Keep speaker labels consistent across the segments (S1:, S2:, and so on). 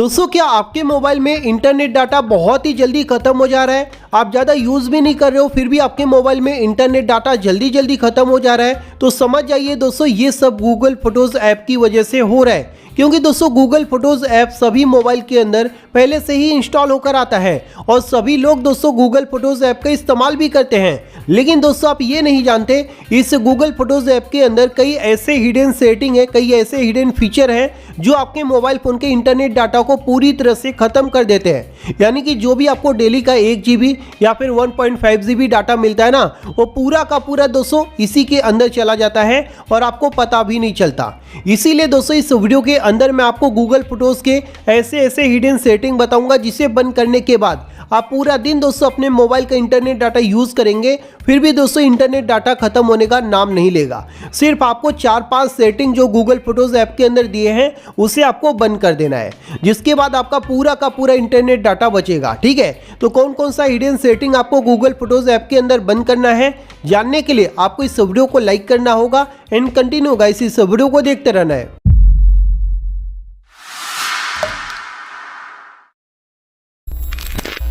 S1: दोस्तों क्या आपके मोबाइल में इंटरनेट डाटा बहुत ही जल्दी खत्म हो जा रहा है? आप ज़्यादा यूज़ भी नहीं कर रहे हो फिर भी आपके मोबाइल में इंटरनेट डाटा जल्दी खत्म हो जा रहा है, तो समझ जाइए दोस्तों ये सब गूगल फोटोज़ ऐप की वजह से हो रहा है। क्योंकि दोस्तों गूगल फोटोज़ ऐप सभी मोबाइल के अंदर पहले से ही इंस्टॉल होकर आता है और सभी लोग दोस्तों गूगल फोटोज़ ऐप का इस्तेमाल भी करते हैं। लेकिन दोस्तों आप ये नहीं जानते इस गूगल फोटोज़ ऐप के अंदर कई ऐसे हिडन सेटिंग है, कई ऐसे हिडन फीचर हैं जो आपके मोबाइल फ़ोन के इंटरनेट डाटा को पूरी तरह से ख़त्म कर देते हैं। यानी कि जो भी आपको डेली का 1 GB या फिर 1.5 GB डाटा मिलता है ना, वो पूरा का पूरा दोस्तों इसी के अंदर चला जाता है और आपको पता भी नहीं चलता। इसीलिए दोस्तों इस वीडियो के अंदर मैं आपको गूगल फोटोज़ के ऐसे हिडन सेटिंग बताऊंगा जिसे बंद करने के बाद आप पूरा दिन दोस्तों अपने मोबाइल का इंटरनेट डाटा यूज़ करेंगे फिर भी दोस्तों इंटरनेट डाटा खत्म होने का नाम नहीं लेगा। सिर्फ आपको 4-5 सेटिंग जो गूगल फोटोज़ ऐप के अंदर दिए हैं उसे आपको बंद कर देना है, जिसके बाद आपका पूरा का पूरा इंटरनेट डाटा बचेगा। ठीक है, तो कौन कौन सा हिडन सेटिंग आपको गूगल फोटोज़ ऐप के अंदर बंद करना है जानने के लिए आपको इस वीडियो को लाइक करना होगा एंड कंटिन्यू गाइस इस वीडियो को देखते रहना है।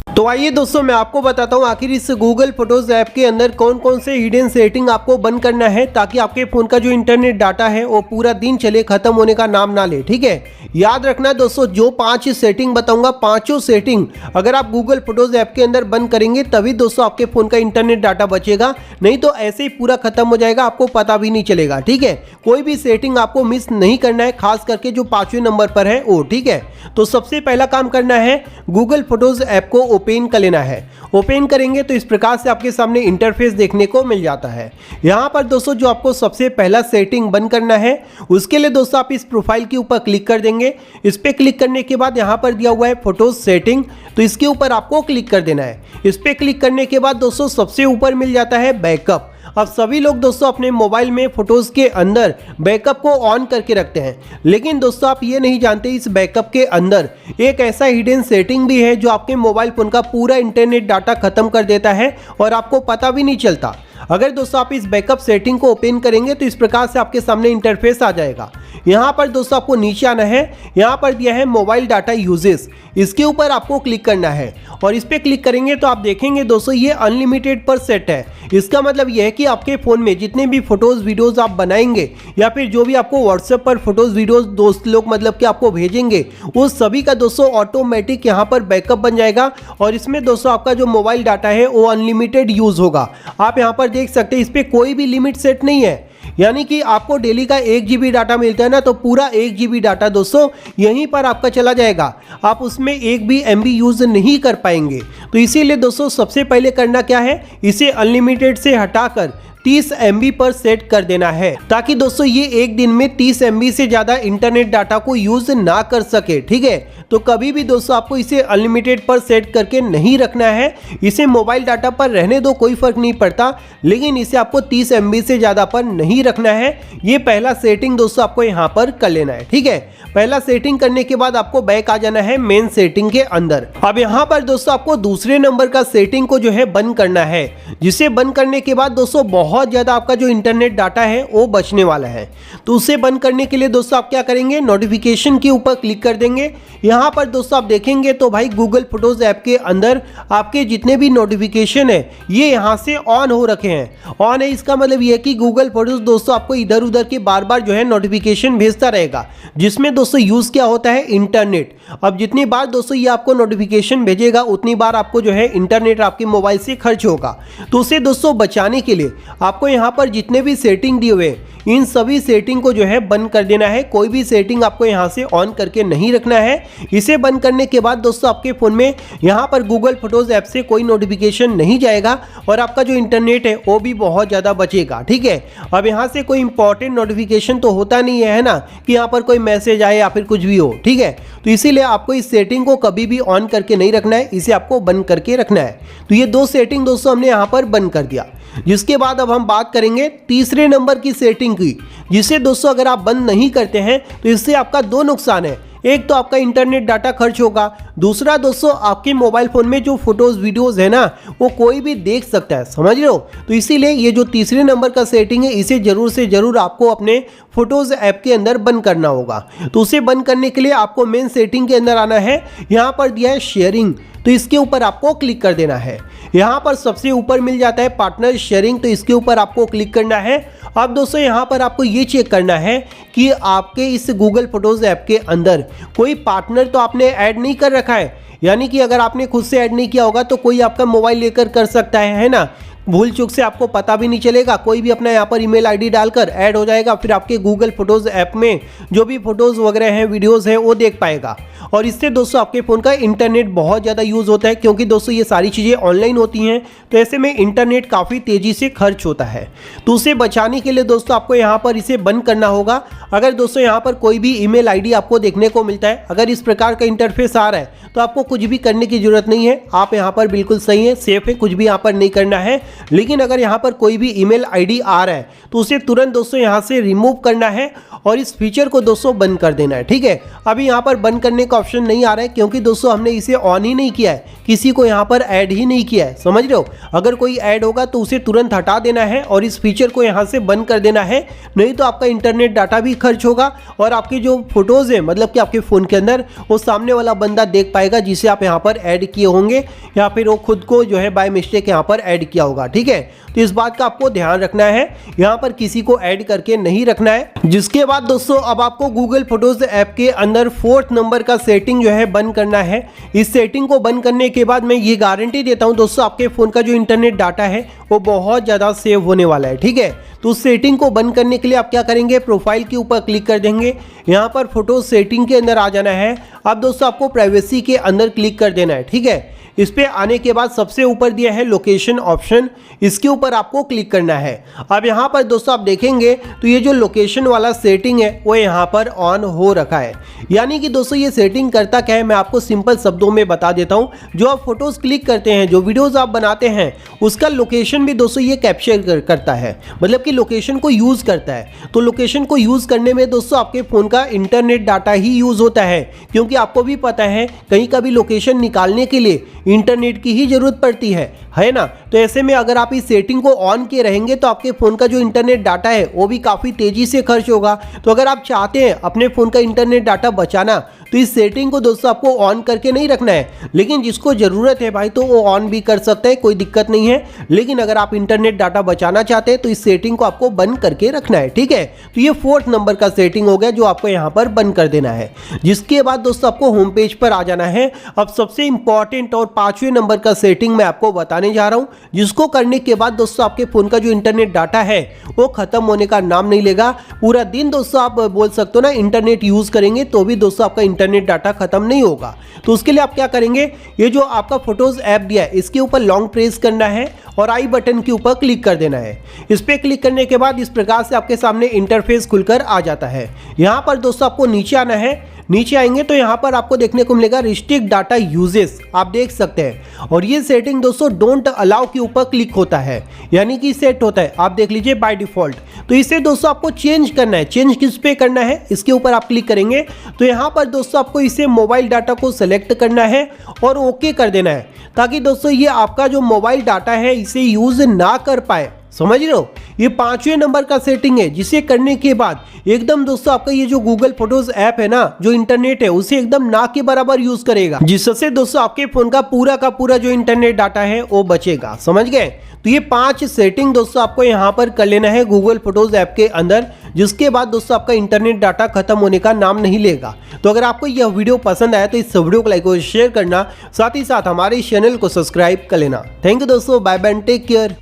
S1: तो आइए दोस्तों मैं आपको बताता हूं आखिर इस गूगल फोटोज़ ऐप के अंदर कौन कौन से हिडन सेटिंग आपको बंद करना है ताकि आपके फ़ोन का जो इंटरनेट डाटा है वो पूरा दिन चले, ख़त्म होने का नाम ना ले। ठीक है, याद रखना दोस्तों जो 5 सेटिंग बताऊंगा पांचों सेटिंग अगर आप गूगल फोटोज़ ऐप के अंदर बंद करेंगे तभी दोस्तों आपके फ़ोन का इंटरनेट डाटा बचेगा, नहीं तो ऐसे ही पूरा ख़त्म हो जाएगा, आपको पता भी नहीं चलेगा। ठीक है, कोई भी सेटिंग आपको मिस नहीं करना है, खास करके जो 5वें नंबर पर है वो। ठीक है, तो सबसे पहला काम करना है गूगल फोटोज़ ऐप को ओपन कर लेना है। ओपन करेंगे तो इस प्रकार से आपके सामने इंटरफेस देखने को मिल जाता है। यहाँ पर दोस्तों जो आपको सबसे पहला सेटिंग बंद करना है उसके लिए दोस्तों आप इस प्रोफाइल के ऊपर क्लिक कर देंगे। इस पर क्लिक करने के बाद यहाँ पर दिया हुआ है फोटोज सेटिंग, तो इसके ऊपर आपको क्लिक कर देना है। इस पर क्लिक करने के बाद दोस्तों सबसे ऊपर मिल जाता है बैकअप। अब सभी लोग दोस्तों अपने मोबाइल में फोटोज़ के अंदर बैकअप को ऑन करके रखते हैं, लेकिन दोस्तों आप ये नहीं जानते इस बैकअप के अंदर एक ऐसा हिडन सेटिंग भी है जो आपके मोबाइल फ़ोन का पूरा इंटरनेट डाटा ख़त्म कर देता है और आपको पता भी नहीं चलता। अगर दोस्तों आप इस बैकअप सेटिंग को ओपन करेंगे तो इस प्रकार से आपके सामने इंटरफेस आ जाएगा। यहाँ पर दोस्तों आपको नीचे आना है, यहाँ पर दिया है मोबाइल डाटा यूजेस, इसके ऊपर आपको क्लिक करना है और इस पर क्लिक करेंगे तो आप देखेंगे दोस्तों ये अनलिमिटेड पर सेट है। इसका मतलब यह है कि आपके फ़ोन में जितने भी फोटोज़ वीडियोज़ आप बनाएंगे या फिर जो भी आपको व्हाट्सएप पर फोटोज़ वीडियोज़ दोस्त लोग मतलब कि आपको भेजेंगे वो सभी का दोस्तों ऑटोमेटिक यहाँ पर बैकअप बन जाएगा और इसमें दोस्तों आपका जो मोबाइल डाटा है वो अनलिमिटेड यूज़ होगा। आप यहाँ पर देख सकते हैं इस पर कोई भी लिमिट सेट नहीं है, यानी कि आपको डेली का 1 GB डाटा मिलता है ना, तो पूरा 1 GB डाटा दोस्तों यहीं पर आपका चला जाएगा, आप उसमें 1 भी MB यूज़ नहीं कर पाएंगे। तो इसीलिए दोस्तों सबसे पहले करना क्या है, इसे अनलिमिटेड से हटाकर 30 MB पर सेट कर देना है ताकि दोस्तों ये एक दिन में 30 MB से ज़्यादा इंटरनेट डाटा को यूज़ ना कर सके। ठीक है, तो कभी भी दोस्तों आपको इसे अनलिमिटेड पर सेट करके नहीं रखना है, इसे मोबाइल डाटा पर रहने दो कोई फ़र्क नहीं पड़ता, लेकिन इसे आपको 30 MB से ज़्यादा पर नहीं रखना है। ये पहला सेटिंग दोस्तों आपको यहाँ पर कर लेना है। ठीक है, पहला सेटिंग करने के बाद आपको बैक आ जाना है मेन सेटिंग के अंदर। अब यहाँ पर दोस्तों आपको दूसरे नंबर का सेटिंग को जो है बंद करना है, जिसे बंद करने के बाद दोस्तों बहुत ज़्यादा आपका जो इंटरनेट डाटा है वो बचने वाला है। तो उसे बंद करने के लिए दोस्तों आप क्या करेंगे, नोटिफिकेशन के ऊपर क्लिक कर देंगे। यहाँ पर दोस्तों आप देखेंगे तो भाई गूगल फोटोज़ ऐप के अंदर आपके जितने भी नोटिफिकेशन है ये यहाँ से ऑन हो रखे हैं। ऑन है इसका मतलब ये है कि गूगल फोटोज़ दोस्तों आपको इधर उधर के बार बार जो है नोटिफिकेशन भेजता रहेगा, जिसमें दोस्तों यूज़ क्या होता है, इंटरनेट। अब जितनी बार दोस्तों ये आपको नोटिफिकेशन भेजेगा उतनी बार आपको जो है इंटरनेट आपके मोबाइल से खर्च होगा। तो उसे दोस्तों बचाने के लिए आपको यहाँ पर जितने भी सेटिंग दिए हुए इन सभी सेटिंग को जो है बंद कर देना है। कोई भी सेटिंग आपको यहाँ से ऑन करके नहीं रखना है। इसे बंद करने के बाद दोस्तों आपके फ़ोन में यहाँ पर गूगल फोटोज़ ऐप से कोई नोटिफिकेशन नहीं जाएगा और आपका जो इंटरनेट है वो भी बहुत ज़्यादा बचेगा। ठीक है, अब यहाँ से कोई इंपॉर्टेंट नोटिफिकेशन तो होता नहीं है ना कि यहाँ पर कोई मैसेज आए या फिर कुछ भी हो। ठीक है, तो इसीलिए आपको इस सेटिंग को कभी भी ऑन करके नहीं रखना है, इसे आपको बंद करके रखना है। तो ये 2 सेटिंग दोस्तों हमने यहाँ पर बंद कर दिया। जिसके बाद अब हम बात करेंगे तीसरे नंबर की सेटिंग की, जिसे दोस्तों अगर आप बंद नहीं करते हैं तो इससे आपका 2 नुकसान है। एक तो आपका इंटरनेट डाटा खर्च होगा, दूसरा दोस्तों आपके मोबाइल फ़ोन में जो फोटोज़ वीडियोज़ है ना वो कोई भी देख सकता है, समझ रहे हो। तो इसीलिए ये जो तीसरे नंबर का सेटिंग है इसे ज़रूर से ज़रूर आपको अपने फोटोज़ ऐप के अंदर बंद करना होगा। तो उसे बंद करने के लिए आपको मेन सेटिंग के अंदर आना है, यहाँ पर दिया है शेयरिंग, तो इसके ऊपर आपको क्लिक कर देना है। यहाँ पर सबसे ऊपर मिल जाता है पार्टनर शेयरिंग, तो इसके ऊपर आपको क्लिक करना है। अब दोस्तों यहाँ पर आपको ये चेक करना है कि आपके इस गूगल फोटोज़ ऐप के अंदर कोई पार्टनर तो आपने ऐड नहीं कर रखा है, यानी कि अगर आपने खुद से ऐड नहीं किया होगा तो कोई आपका मोबाइल लेकर कर सकता है ना, भूल चूक से आपको पता भी नहीं चलेगा, कोई भी अपना यहाँ पर ईमेल आईडी डालकर ऐड हो जाएगा, फिर आपके गूगल फोटोज़ ऐप में जो भी फोटोज़ वगैरह हैं वीडियोज़ हैं वो देख पाएगा। और इससे दोस्तों आपके फ़ोन का इंटरनेट बहुत ज़्यादा यूज़ होता है, क्योंकि दोस्तों ये सारी चीज़ें ऑनलाइन होती हैं, तो ऐसे में इंटरनेट काफ़ी तेज़ी से खर्च होता है। तो उसे बचाने के लिए दोस्तों आपको यहाँ पर इसे बंद करना होगा। अगर दोस्तों यहाँ पर कोई भी ईमेल आईडी आपको देखने को मिलता है, अगर इस प्रकार का इंटरफेस आ रहा है तो आपको कुछ भी करने की ज़रूरत नहीं है, आप यहाँ पर बिल्कुल सही है, सेफ है, कुछ भी यहाँ पर नहीं करना है। लेकिन अगर यहाँ पर कोई भी ईमेल आईडी आ रहा है तो उसे तुरंत दोस्तों यहाँ से रिमूव करना है और इस फीचर को दोस्तों बंद कर देना है, ठीक है। अभी यहाँ पर बंद करने का ऑप्शन नहीं आ रहा है, क्योंकि दोस्तों हमने इसे ऑन ही नहीं किया है, किसी को यहाँ पर ऐड ही नहीं किया है, समझ रहे हो। अगर कोई ऐड होगा तो उसे तुरंत हटा देना है और इस फीचर को यहाँ से बंद कर देना है, नहीं तो आपका इंटरनेट डाटा भी खर्च होगा और आपकी जो फोटोज़ है मतलब कि आपके फ़ोन के अंदर वो सामने वाला बंदा देख पाएगा जिसे आप यहाँ पर ऐड किए होंगे, या फिर वो खुद को जो है बाय मिस्टेक यहाँ पर ऐड किया होगा, ठीक है। तो इस बात का आपको ध्यान रखना है, यहाँ पर किसी को ऐड करके नहीं रखना है। जिसके बाद दोस्तों अब आपको गूगल फोटोज़ ऐप के अंदर 4th नंबर का सेटिंग जो है बंद करना है। इस सेटिंग को बंद करने के बाद मैं ये गारंटी देता हूँ दोस्तों आपके फ़ोन का जो इंटरनेट डाटा है वो बहुत ज़्यादा सेव होने वाला है, ठीक है। तो उस सेटिंग को बंद करने के लिए आप क्या करेंगे, प्रोफाइल के ऊपर क्लिक कर देंगे, यहाँ पर फोटो सेटिंग के अंदर आ जाना है। अब दोस्तों आपको प्राइवेसी के अंदर क्लिक कर देना है, ठीक है। इस पे आने के बाद सबसे ऊपर दिया है लोकेशन ऑप्शन, इसके ऊपर आपको क्लिक करना है। अब यहाँ पर दोस्तों आप देखेंगे तो ये जो लोकेशन वाला सेटिंग है वो यहाँ पर ऑन हो रखा है। यानी कि दोस्तों ये सेटिंग करता क्या है, मैं आपको सिंपल शब्दों में बता देता हूँ। जो आप फोटोज़ क्लिक करते हैं, जो वीडियोज़ आप बनाते हैं, उसका लोकेशन भी दोस्तों ये कैप्चर करता है, मतलब कि लोकेशन को यूज़ करता है। तो लोकेशन को यूज़ करने में दोस्तों आपके फ़ोन का इंटरनेट डाटा ही यूज़ होता है, क्योंकि आपको भी पता है कहीं का भी लोकेशन निकालने के लिए इंटरनेट की ही ज़रूरत पड़ती है ना। तो ऐसे में अगर आप इस सेटिंग को ऑन किए रहेंगे तो आपके फ़ोन का जो इंटरनेट डाटा है वो भी काफ़ी तेज़ी से खर्च होगा। तो अगर आप चाहते हैं अपने फ़ोन का इंटरनेट डाटा बचाना तो इस सेटिंग को दोस्तों आपको ऑन करके नहीं रखना है, लेकिन जिसको ज़रूरत है भाई तो वो ऑन भी कर सकता है, कोई दिक्कत नहीं है। लेकिन अगर आप इंटरनेट डाटा बचाना चाहते हैं तो इस सेटिंग को आपको बंद करके रखना है, ठीक है। तो ये 4th नंबर का सेटिंग हो गया जो आपको यहाँ पर बंद कर देना है। जिसके बाद दोस्तों आपको होम पेज पर आ जाना है। अब सबसे इंपॉर्टेंट और 5वें नंबर का सेटिंग मैं आपको बताने जा रहा हूँ, जिसको करने के बाद दोस्तों आपके फ़ोन का जो इंटरनेट डाटा है वो ख़त्म होने का नाम नहीं लेगा। पूरा दिन दोस्तों आप बोल सकते हो ना इंटरनेट यूज़ करेंगे तो भी दोस्तों आपका इंटरनेट डाटा खत्म नहीं होगा। तो उसके लिए आप क्या करेंगे, ये जो आपका फोटोज़ ऐप दिया है इसके ऊपर लॉन्ग प्रेस करना है और आई बटन के ऊपर क्लिक कर देना है। इस पर क्लिक करने के बाद इस प्रकार से आपके सामने इंटरफेस खुलकर आ जाता है। यहाँ पर दोस्तों आपको नीचे आना है। नीचे आएंगे तो यहाँ पर आपको देखने को मिलेगा रिस्ट्रिक्ट डाटा यूजेस, आप देख सकते हैं। और ये सेटिंग दोस्तों डोंट अलाउ के ऊपर क्लिक होता है, यानी कि सेट होता है, आप देख लीजिए बाय डिफॉल्ट। तो इसे दोस्तों आपको चेंज करना है। चेंज किस पे करना है, इसके ऊपर आप क्लिक करेंगे तो यहाँ पर दोस्तों आपको इसे मोबाइल डाटा को सेलेक्ट करना है और ओके कर देना है, ताकि दोस्तों ये आपका जो मोबाइल डाटा है इसे यूज ना कर पाए, समझ रहे हो। ये 5वें नंबर का सेटिंग है, जिसे करने के बाद एकदम दोस्तों आपका ये जो गूगल फोटोज ऐप है ना, जो इंटरनेट है उसे एकदम ना के बराबर यूज करेगा, जिससे दोस्तों आपके फोन का पूरा जो इंटरनेट डाटा है वो बचेगा, समझ गए। तो ये 5 सेटिंग दोस्तों आपको यहाँ पर कर लेना है गूगल फोटोज ऐप के अंदर, जिसके बाद दोस्तों आपका इंटरनेट डाटा खत्म होने का नाम नहीं लेगा। तो अगर आपको यह वीडियो पसंद आया तो इस वीडियो को लाइक और शेयर करना, साथ ही साथ हमारे चैनल को सब्सक्राइब कर लेना। थैंक यू दोस्तों, बाय बाय, टेक केयर।